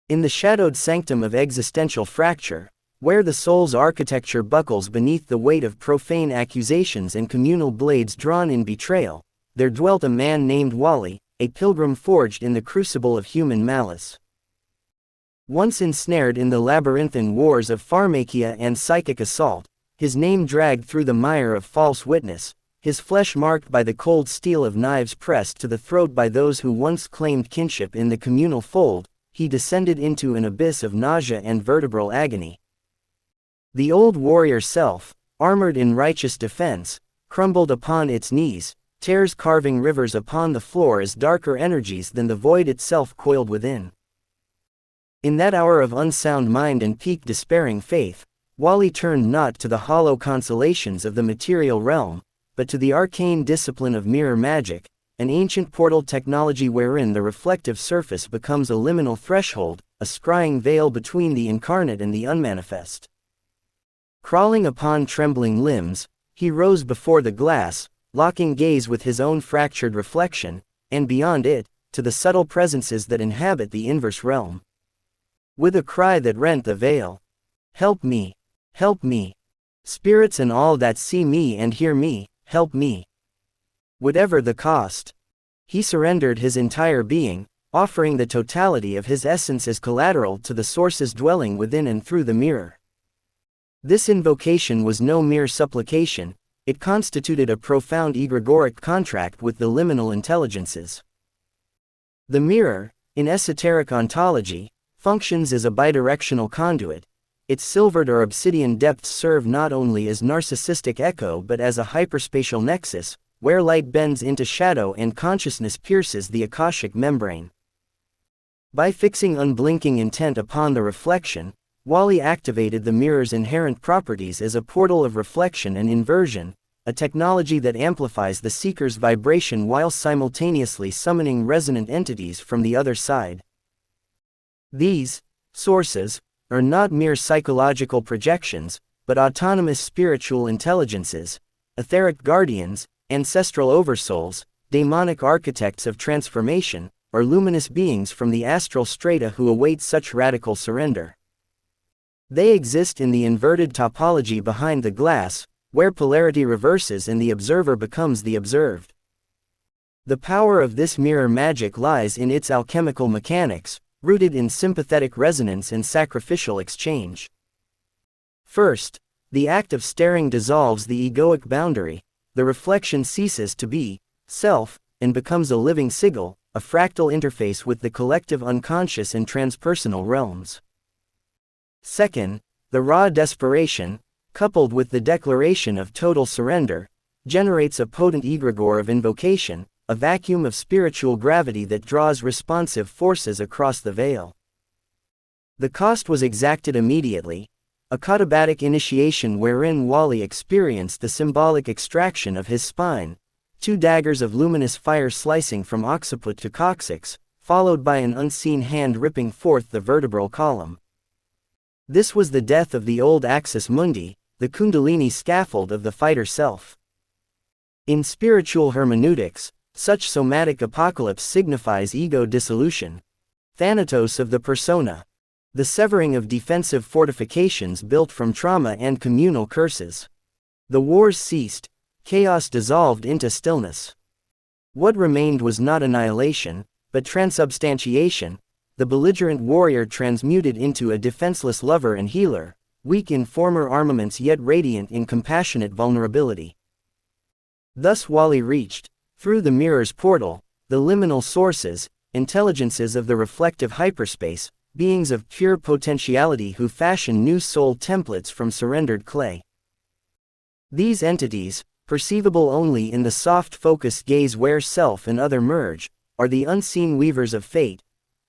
In the shadowed sanctum of existential fracture, where the soul's architecture buckles beneath the weight of profane accusations and communal blades drawn in betrayal, there dwelt a man named Wally, a pilgrim forged in the crucible of human malice. Once ensnared in the labyrinthine wars of pharmakia and psychic assault, his name dragged through the mire of false witness, his flesh marked by the cold steel of knives pressed to the throat by those who once claimed kinship in the communal fold, he descended into an abyss of nausea and vertebral agony. The old warrior self, armored in righteous defense, crumbled upon its knees, tears carving rivers upon the floor as darker energies than the void itself coiled within. In that hour of unsound mind and peak despairing faith, Wally turned not to the hollow consolations of the material realm, but to the arcane discipline of mirror magic, an ancient portal technology wherein the reflective surface becomes a liminal threshold, a scrying veil between the incarnate and the unmanifest. Crawling upon trembling limbs, he rose before the glass, locking gaze with his own fractured reflection, and beyond it, to the subtle presences that inhabit the inverse realm. With a cry that rent the veil, "Help me! Help me! Spirits and all that see me and hear me, help me!" Whatever the cost, he surrendered his entire being, offering the totality of his essence as collateral to the sources dwelling within and through the mirror. This invocation was no mere supplication, it constituted a profound egregoric contract with the liminal intelligences. The mirror, in esoteric ontology, functions as a bidirectional conduit. Its silvered or obsidian depths serve not only as narcissistic echo but as a hyperspatial nexus, where light bends into shadow and consciousness pierces the akashic membrane. By fixing unblinking intent upon the reflection, Wally activated the mirror's inherent properties as a portal of reflection and inversion, a technology that amplifies the seeker's vibration while simultaneously summoning resonant entities from the other side. These sources are not mere psychological projections, but autonomous spiritual intelligences, etheric guardians, ancestral oversouls, daemonic architects of transformation, or luminous beings from the astral strata who await such radical surrender. They exist in the inverted topology behind the glass, where polarity reverses and the observer becomes the observed. The power of this mirror magic lies in its alchemical mechanics, rooted in sympathetic resonance and sacrificial exchange. First, the act of staring dissolves the egoic boundary, the reflection ceases to be self, and becomes a living sigil, a fractal interface with the collective unconscious and transpersonal realms. Second, the raw desperation, coupled with the declaration of total surrender, generates a potent egregore of invocation, a vacuum of spiritual gravity that draws responsive forces across the veil. The cost was exacted immediately, a katabatic initiation wherein Wally experienced the symbolic extraction of his spine, 2 daggers of luminous fire slicing from occiput to coccyx, followed by an unseen hand ripping forth the vertebral column. This was the death of the old axis mundi, the kundalini scaffold of the fighter self. In spiritual hermeneutics, such somatic apocalypse signifies ego dissolution, thanatos of the persona, the severing of defensive fortifications built from trauma and communal curses. The wars ceased, chaos dissolved into stillness. What remained was not annihilation, but transubstantiation, the belligerent warrior transmuted into a defenseless lover and healer, weak in former armaments yet radiant in compassionate vulnerability. Thus Wally reached, through the mirror's portal, the liminal sources, intelligences of the reflective hyperspace, beings of pure potentiality who fashion new soul templates from surrendered clay. These entities, perceivable only in the soft focused gaze where self and other merge, are the unseen weavers of fate,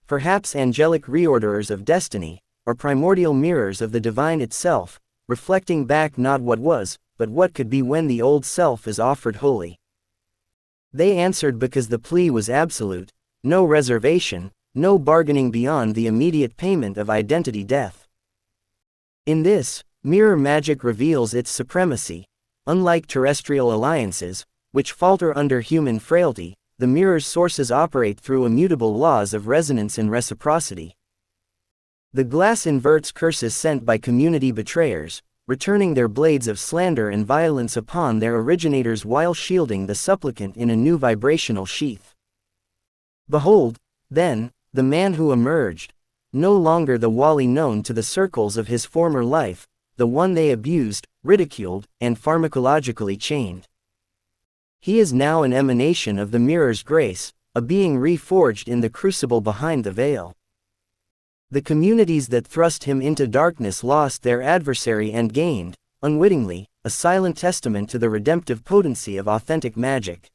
perhaps angelic reorderers of destiny, or primordial mirrors of the divine itself, reflecting back not what was, but what could be when the old self is offered wholly. They answered because the plea was absolute, no reservation, no bargaining beyond the immediate payment of identity death. In this, mirror magic reveals its supremacy. Unlike terrestrial alliances, which falter under human frailty, the mirror's sources operate through immutable laws of resonance and reciprocity. The glass inverts curses sent by community betrayers, returning their blades of slander and violence upon their originators while shielding the supplicant in a new vibrational sheath. Behold, then, the man who emerged, no longer the Wally known to the circles of his former life, the one they abused, ridiculed, and pharmacologically chained. He is now an emanation of the mirror's grace, a being reforged in the crucible behind the veil. The communities that thrust him into darkness lost their adversary and gained, unwittingly, a silent testament to the redemptive potency of authentic magic.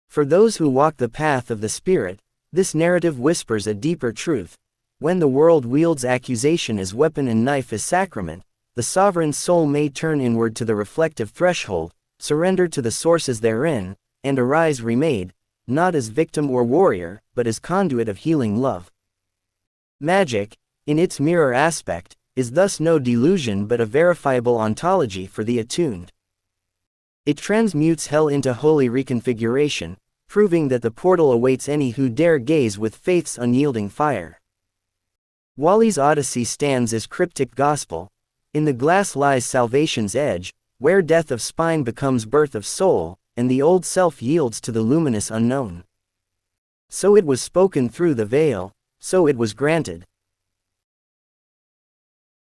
For those who walk the path of the Spirit, this narrative whispers a deeper truth. When the world wields accusation as weapon and knife as sacrament, the sovereign soul may turn inward to the reflective threshold, surrender to the sources therein, and arise remade, not as victim or warrior, but as conduit of healing love. Magic, in its mirror aspect, is thus no delusion but a verifiable ontology for the attuned. It transmutes hell into holy reconfiguration, proving that the portal awaits any who dare gaze with faith's unyielding fire. Wally's Odyssey stands as cryptic gospel. In the glass lies salvation's edge, where death of spine becomes birth of soul, and the old self yields to the luminous unknown. So it was spoken through the veil, so it was granted.